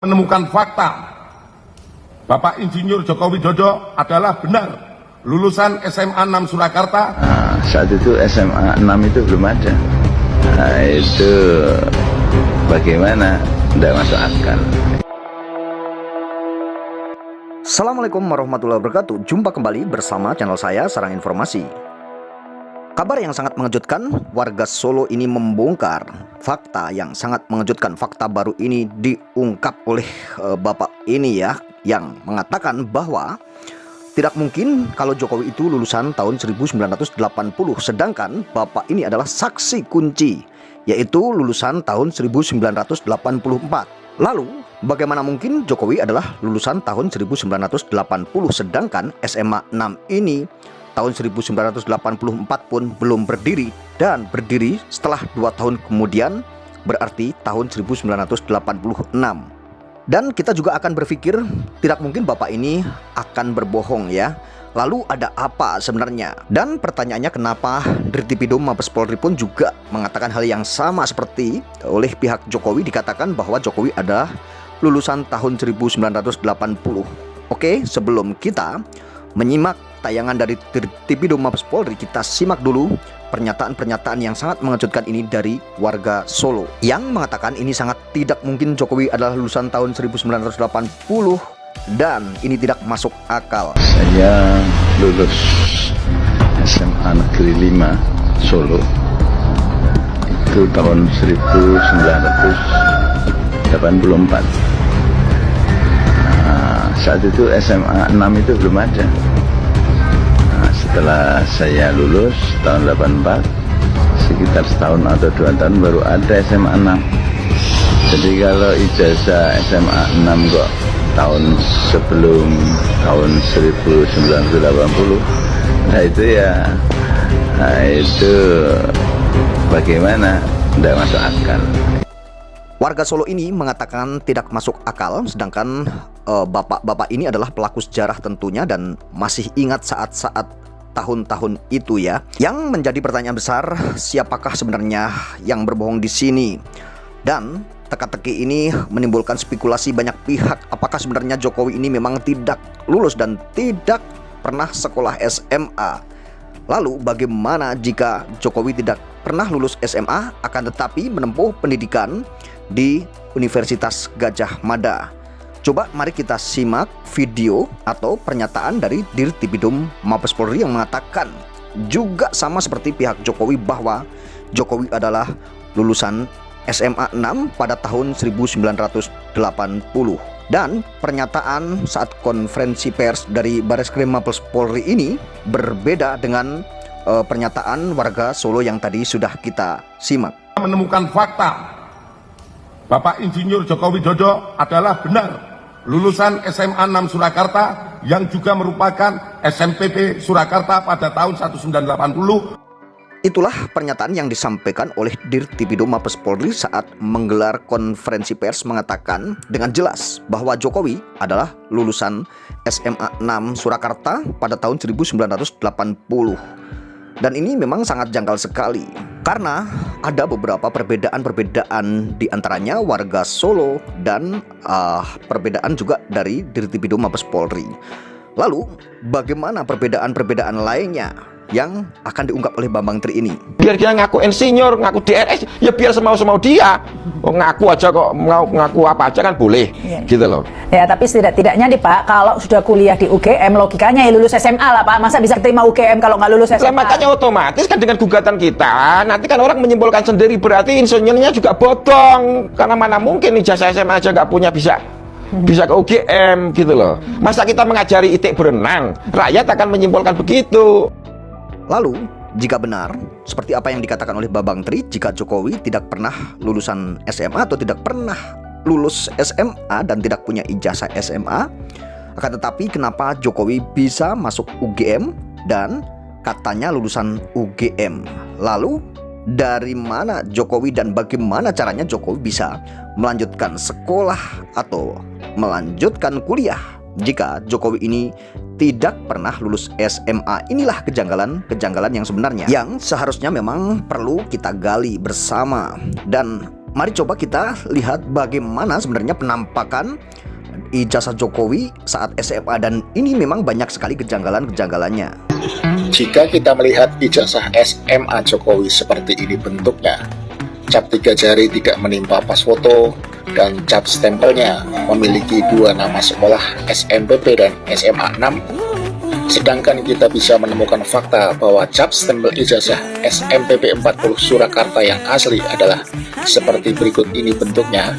Menemukan fakta Bapak Insinyur Joko Widodo adalah benar lulusan SMA 6 Surakarta. Saat itu SMA 6 itu belum ada. Itu bagaimana? Tidak masuk akal. Assalamualaikum warahmatullahi wabarakatuh. Jumpa kembali bersama channel saya, Sarang Informasi. Kabar yang sangat mengejutkan, warga Solo ini membongkar fakta yang sangat mengejutkan. Fakta baru ini diungkap oleh bapak ini ya, yang mengatakan bahwa tidak mungkin kalau Jokowi itu lulusan tahun 1980, sedangkan bapak ini adalah saksi kunci, yaitu lulusan tahun 1984. Lalu bagaimana mungkin Jokowi adalah lulusan tahun 1980, sedangkan SMA 6 ini tahun 1984 pun belum berdiri, dan berdiri setelah 2 tahun kemudian, berarti tahun 1986. Dan kita juga akan berpikir tidak mungkin bapak ini akan berbohong ya. Lalu ada apa sebenarnya? Dan pertanyaannya, kenapa Dirtipidum Mabes Polri pun juga mengatakan hal yang sama seperti oleh pihak Jokowi, dikatakan bahwa Jokowi adalah lulusan tahun 1980. Oke, sebelum kita menyimak tayangan dari Dirtipidum Mabes Polri, kita simak dulu pernyataan-pernyataan yang sangat mengejutkan ini dari warga Solo, yang mengatakan ini sangat tidak mungkin Jokowi adalah lulusan tahun 1980 dan ini tidak masuk akal. Saya lulus SMA Negeri 5 Solo itu tahun 1984. Saat itu SMA 6 itu belum ada. Setelah saya lulus tahun 84, sekitar setahun atau 2 tahun baru ada SMA 6. Jadi kalau ijazah SMA 6 kok tahun sebelum tahun 1980, nah itu ya, itu bagaimana? Tidak masuk akal. Warga Solo ini mengatakan tidak masuk akal, sedangkan bapak-bapak ini adalah pelaku sejarah tentunya dan masih ingat saat-saat tahun-tahun itu ya. Yang menjadi pertanyaan besar, siapakah sebenarnya yang berbohong di sini? Dan teka-teki ini menimbulkan spekulasi banyak pihak. Apakah sebenarnya Jokowi ini memang tidak lulus dan tidak pernah sekolah SMA? Lalu bagaimana jika Jokowi tidak pernah lulus SMA akan tetapi menempuh pendidikan di Universitas Gadjah Mada? Coba mari kita simak video atau pernyataan dari Dirtipidum Mabes Polri yang mengatakan juga sama seperti pihak Jokowi, bahwa Jokowi adalah lulusan SMA 6 pada tahun 1980. Dan pernyataan saat konferensi pers dari Bareskrim Mabes Polri ini berbeda dengan pernyataan warga Solo yang tadi sudah kita simak. Menemukan fakta Bapak Insinyur Joko Widodo adalah benar lulusan SMA 6 Surakarta, yang juga merupakan SMPP Surakarta pada tahun 1980. Itulah pernyataan yang disampaikan oleh Dirtipidum Mabes Polri saat menggelar konferensi pers, mengatakan dengan jelas bahwa Jokowi adalah lulusan SMA 6 Surakarta pada tahun 1980. Dan ini memang sangat janggal sekali, karena ada beberapa perbedaan di antaranya warga Solo dan perbedaan juga dari Dirtipidum Mabes Polri. Lalu bagaimana perbedaan-perbedaan lainnya yang akan diungkap oleh Bambang Tri ini? Biar dia ngaku insinyur, ngaku DRS, ya biar semau-semau dia. Oh, ngaku aja kok, mau ngaku apa aja kan boleh, gitu loh. Ya, tapi setidak-tidaknya nih Pak, kalau sudah kuliah di UGM, logikanya ya lulus SMA lah Pak. Masa bisa terima UGM kalau nggak lulus SMA? Lah, makanya otomatis kan dengan gugatan kita, nanti kan orang menyimpulkan sendiri, berarti insinyurnya juga bodong. Karena mana mungkin ijazah SMA aja nggak punya bisa ke UGM, gitu loh. Masa kita mengajari itik berenang, rakyat akan menyimpulkan begitu. Lalu, jika benar seperti apa yang dikatakan oleh Bambang Tri, jika Jokowi tidak pernah lulusan SMA atau tidak pernah lulus SMA dan tidak punya ijazah SMA, akan tetapi kenapa Jokowi bisa masuk UGM dan katanya lulusan UGM? Lalu dari mana Jokowi dan bagaimana caranya Jokowi bisa melanjutkan sekolah atau melanjutkan kuliah jika Jokowi ini tidak pernah lulus SMA? Inilah kejanggalan yang sebenarnya, yang seharusnya memang perlu kita gali bersama. Dan mari coba kita lihat bagaimana sebenarnya penampakan ijazah Jokowi saat SMA, dan ini memang banyak sekali kejanggalan-kejanggalannya. Jika kita melihat ijazah SMA Jokowi seperti ini bentuknya, cap 3 jari tidak menimpa pas foto, dan cap stempelnya memiliki 2 nama sekolah SMPP dan SMA 6, sedangkan kita bisa menemukan fakta bahwa cap stempel ijazah SMPP 40 Surakarta yang asli adalah seperti berikut ini bentuknya,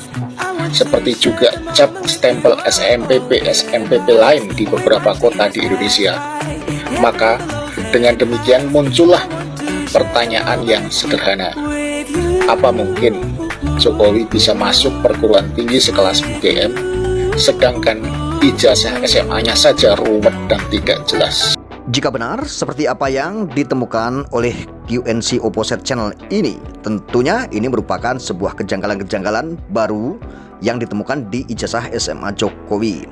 seperti juga cap stempel SMPP lain di beberapa kota di Indonesia. Maka dengan demikian muncullah pertanyaan yang sederhana. Apa mungkin Jokowi bisa masuk perguruan tinggi sekelas UGM, sedangkan ijazah SMA-nya saja ruwet dan tidak jelas? Jika benar seperti apa yang ditemukan oleh QNC Opposite Channel ini, tentunya ini merupakan sebuah kejanggalan-kejanggalan baru yang ditemukan di ijazah SMA Jokowi.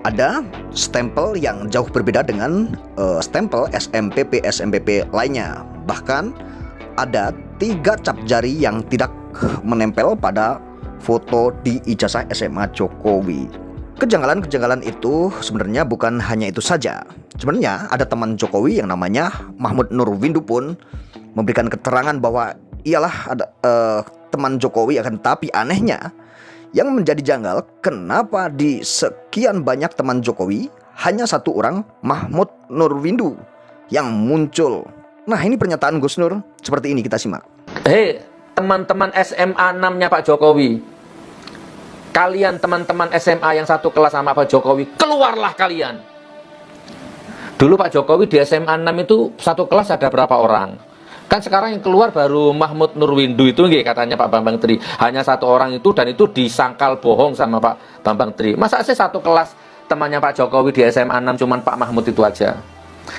Ada stempel yang jauh berbeda dengan stempel SMPP lainnya. Bahkan ada 3 cap jari yang tidak menempel pada foto di ijazah SMA Jokowi. Kejanggalan-kejanggalan itu sebenarnya bukan hanya itu saja. Sebenarnya ada teman Jokowi yang namanya Mahmud Nurwindu pun memberikan keterangan bahwa ialah ada teman Jokowi, akan tapi anehnya yang menjadi janggal, kenapa di sekian banyak teman Jokowi hanya 1 orang, Mahmud Nurwindu, yang muncul. Nah, ini pernyataan Gus Nur seperti ini, kita simak. Hei, teman-teman SMA 6-nya Pak Jokowi, kalian teman-teman SMA yang satu kelas sama Pak Jokowi, keluarlah kalian. Dulu Pak Jokowi di SMA 6 itu satu kelas ada berapa orang? Kan sekarang yang keluar baru Mahmud Nurwindu itu, katanya Pak Bambang Tri. Hanya 1 orang itu, dan itu disangkal bohong sama Pak Bambang Tri. Masa sih satu kelas temannya Pak Jokowi di SMA 6 cuman Pak Mahmud itu aja?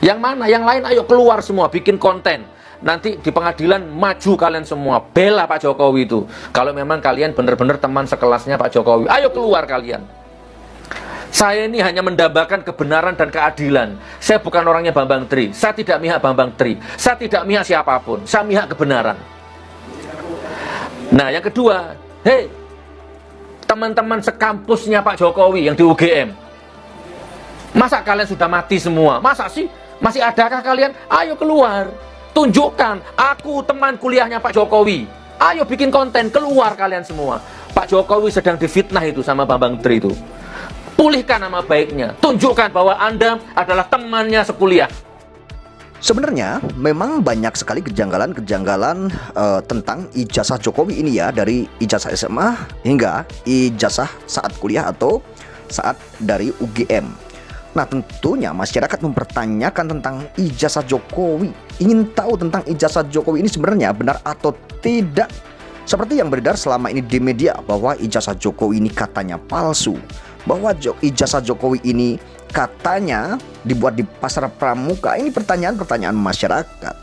Yang mana? Yang lain ayo keluar semua, bikin konten. Nanti di pengadilan maju kalian semua, bela Pak Jokowi itu. Kalau memang kalian benar-benar teman sekelasnya Pak Jokowi, ayo keluar kalian. Saya ini hanya mendambakan kebenaran dan keadilan. Saya bukan orangnya Bambang Tri. Saya tidak mihak Bambang Tri. Saya tidak mihak siapapun. Saya mihak kebenaran. Nah, yang kedua, hei, teman-teman sekampusnya Pak Jokowi yang di UGM, masa kalian sudah mati semua? Masa sih? Masih adakah kalian? Ayo keluar. Tunjukkan, aku teman kuliahnya Pak Jokowi. Ayo bikin konten, keluar kalian semua. Pak Jokowi sedang difitnah itu sama Bambang Tri itu. Pulihkan nama baiknya, tunjukkan bahwa Anda adalah temannya sekuliah. Sebenarnya memang banyak sekali kejanggalan-kejanggalan tentang ijazah Jokowi ini ya, dari ijazah SMA hingga ijazah saat kuliah atau saat dari UGM. Nah, tentunya masyarakat mempertanyakan tentang ijazah Jokowi, ingin tahu tentang ijazah Jokowi ini sebenarnya benar atau tidak. Seperti yang beredar selama ini di media bahwa ijazah Jokowi ini katanya palsu, bahwa ijazah Jokowi ini katanya dibuat di pasar pramuka. Ini pertanyaan-pertanyaan masyarakat.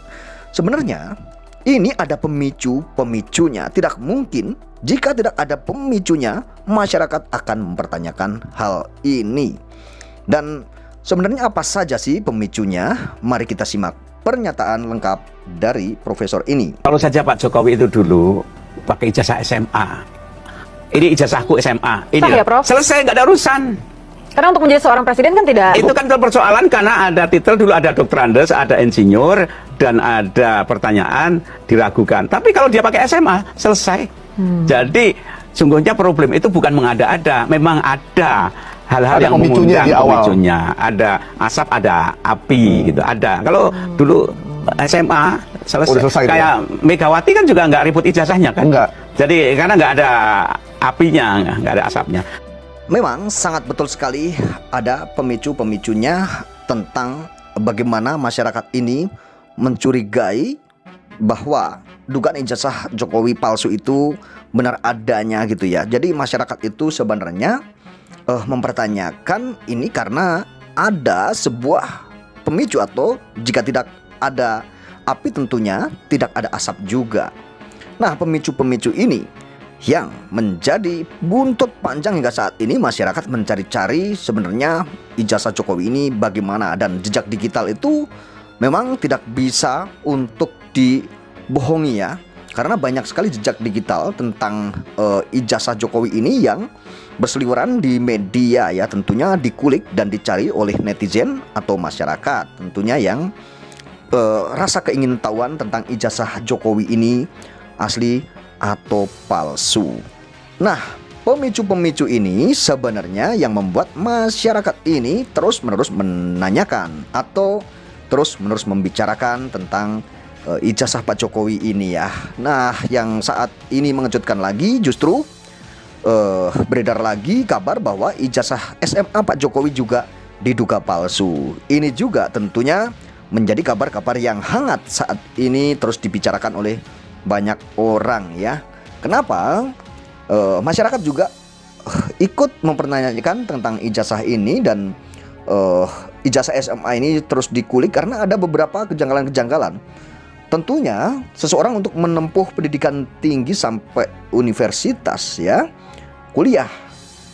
Sebenarnya ini ada pemicunya. Tidak mungkin jika tidak ada pemicunya, masyarakat akan mempertanyakan hal ini. Dan sebenarnya apa saja sih pemicunya? Mari kita simak pernyataan lengkap dari profesor ini. Kalau saja Pak Jokowi itu dulu pakai ijazah SMA, ini ijazahku SMA, ini ya, Prof? Selesai, nggak ada urusan. Karena untuk menjadi seorang presiden kan tidak. Itu kan persoalan karena ada titel dulu, ada doktorandes, ada insinyur, dan ada pertanyaan diragukan. Tapi kalau dia pakai SMA, selesai. Jadi sungguhnya problem itu bukan mengada-ada, memang ada hal-hal yang mengundang pemicunya. Ada asap, ada api, gitu. Ada. Kalau dulu SMA selesai kayak Megawati kan juga nggak ribut ijazahnya kan? Enggak. Jadi karena nggak ada apinya, nggak ada asapnya. Memang sangat betul sekali ada pemicu-pemicunya tentang bagaimana masyarakat ini mencurigai bahwa dugaan ijazah Jokowi palsu itu benar adanya gitu ya. Jadi masyarakat itu sebenarnya mempertanyakan ini karena ada sebuah pemicu, atau jika tidak ada api tentunya tidak ada asap juga. Nah, pemicu-pemicu ini yang menjadi buntut panjang hingga saat ini masyarakat mencari-cari sebenarnya ijazah Jokowi ini bagaimana, dan jejak digital itu memang tidak bisa untuk dibohongi ya. karena banyak sekali jejak digital tentang ijazah Jokowi ini yang berseliweran di media ya, tentunya dikulik dan dicari oleh netizen atau masyarakat tentunya yang rasa keingintahuan tentang ijazah Jokowi ini asli atau palsu. Nah, pemicu-pemicu ini sebenarnya yang membuat masyarakat ini terus-menerus menanyakan atau terus-menerus membicarakan tentang ijazah Pak Jokowi ini ya. Nah, yang saat ini mengejutkan lagi justru beredar lagi kabar bahwa ijazah SMA Pak Jokowi juga diduga palsu. Ini juga tentunya menjadi kabar-kabar yang hangat saat ini terus dibicarakan oleh banyak orang ya. Kenapa? Masyarakat juga ikut mempertanyakan tentang ijazah ini dan ijazah SMA ini terus dikulik karena ada beberapa kejanggalan-kejanggalan. Tentunya seseorang untuk menempuh pendidikan tinggi sampai universitas ya, kuliah,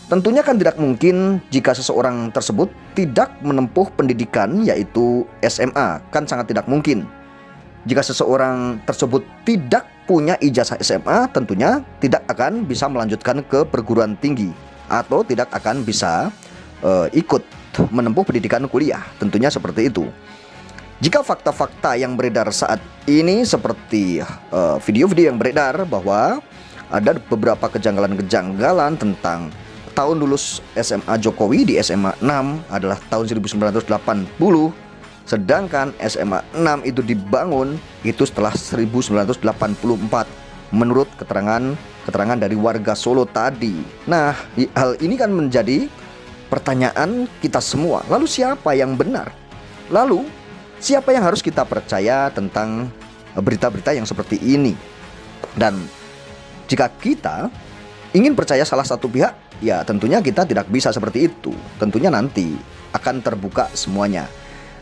tentunya kan tidak mungkin jika seseorang tersebut tidak menempuh pendidikan yaitu SMA, kan sangat tidak mungkin. Jika seseorang tersebut tidak punya ijazah SMA, tentunya tidak akan bisa melanjutkan ke perguruan tinggi atau tidak akan bisa ikut menempuh pendidikan kuliah, tentunya seperti itu. Jika fakta-fakta yang beredar saat ini seperti video-video yang beredar bahwa ada beberapa kejanggalan-kejanggalan tentang tahun lulus SMA Jokowi di SMA 6 adalah tahun 1980, sedangkan SMA 6 itu dibangun itu setelah 1984 menurut keterangan dari warga Solo tadi. Nah, hal ini kan menjadi pertanyaan kita semua. Lalu siapa yang benar? Lalu siapa yang harus kita percaya tentang berita-berita yang seperti ini? Dan jika kita ingin percaya salah satu pihak, ya tentunya kita tidak bisa seperti itu. Tentunya nanti akan terbuka semuanya.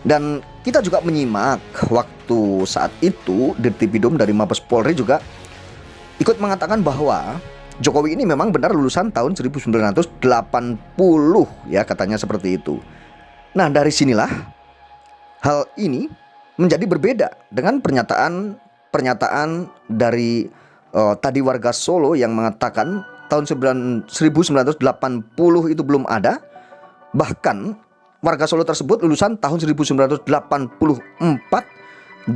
Dan kita juga menyimak waktu saat itu Dirtipidum dari Mabes Polri juga ikut mengatakan bahwa Jokowi ini memang benar lulusan tahun 1980 ya, katanya seperti itu. Nah, dari sinilah hal ini menjadi berbeda dengan pernyataan dari tadi warga Solo yang mengatakan tahun 1980 itu belum ada. Bahkan warga Solo tersebut lulusan tahun 1984,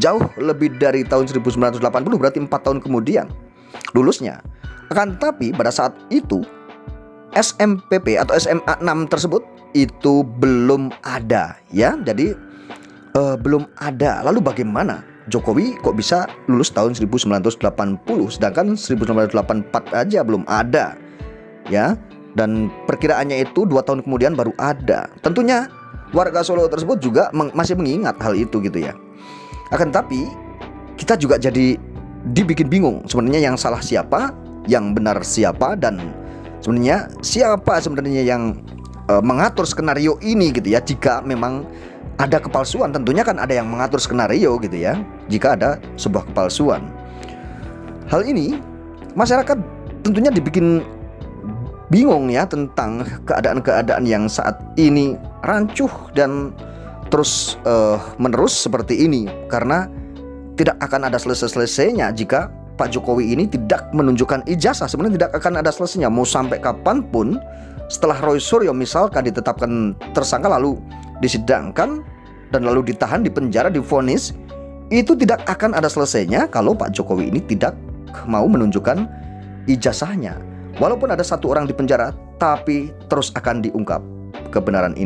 jauh lebih dari tahun 1980, berarti 4 tahun kemudian lulusnya. Akan tetapi pada saat itu SMPP atau SMA 6 tersebut itu belum ada ya. Jadi belum ada. Lalu bagaimana Jokowi kok bisa lulus tahun 1980 sedangkan 1984 aja belum ada ya, dan perkiraannya itu 2 tahun kemudian baru ada. Tentunya warga Solo tersebut juga masih mengingat hal itu gitu ya. Akan tapi kita juga jadi dibikin bingung sebenarnya yang salah siapa, yang benar siapa, dan sebenarnya siapa sebenarnya yang mengatur skenario ini gitu ya. Jika memang ada kepalsuan, tentunya kan ada yang mengatur skenario gitu ya, jika ada sebuah kepalsuan. Hal ini masyarakat tentunya dibikin bingung ya tentang keadaan-keadaan yang saat ini rancuh dan terus menerus seperti ini, karena tidak akan ada selesai-selesainya jika Pak Jokowi ini tidak menunjukkan ijazah. Sebenarnya tidak akan ada selesainya, mau sampai kapanpun. Setelah Roy Suryo misalkan ditetapkan tersangka lalu disidangkan dan lalu ditahan, di penjara, divonis, itu tidak akan ada selesainya kalau Pak Jokowi ini tidak mau menunjukkan ijazahnya. Walaupun ada 1 orang di penjara, tapi terus akan diungkap kebenaran ini.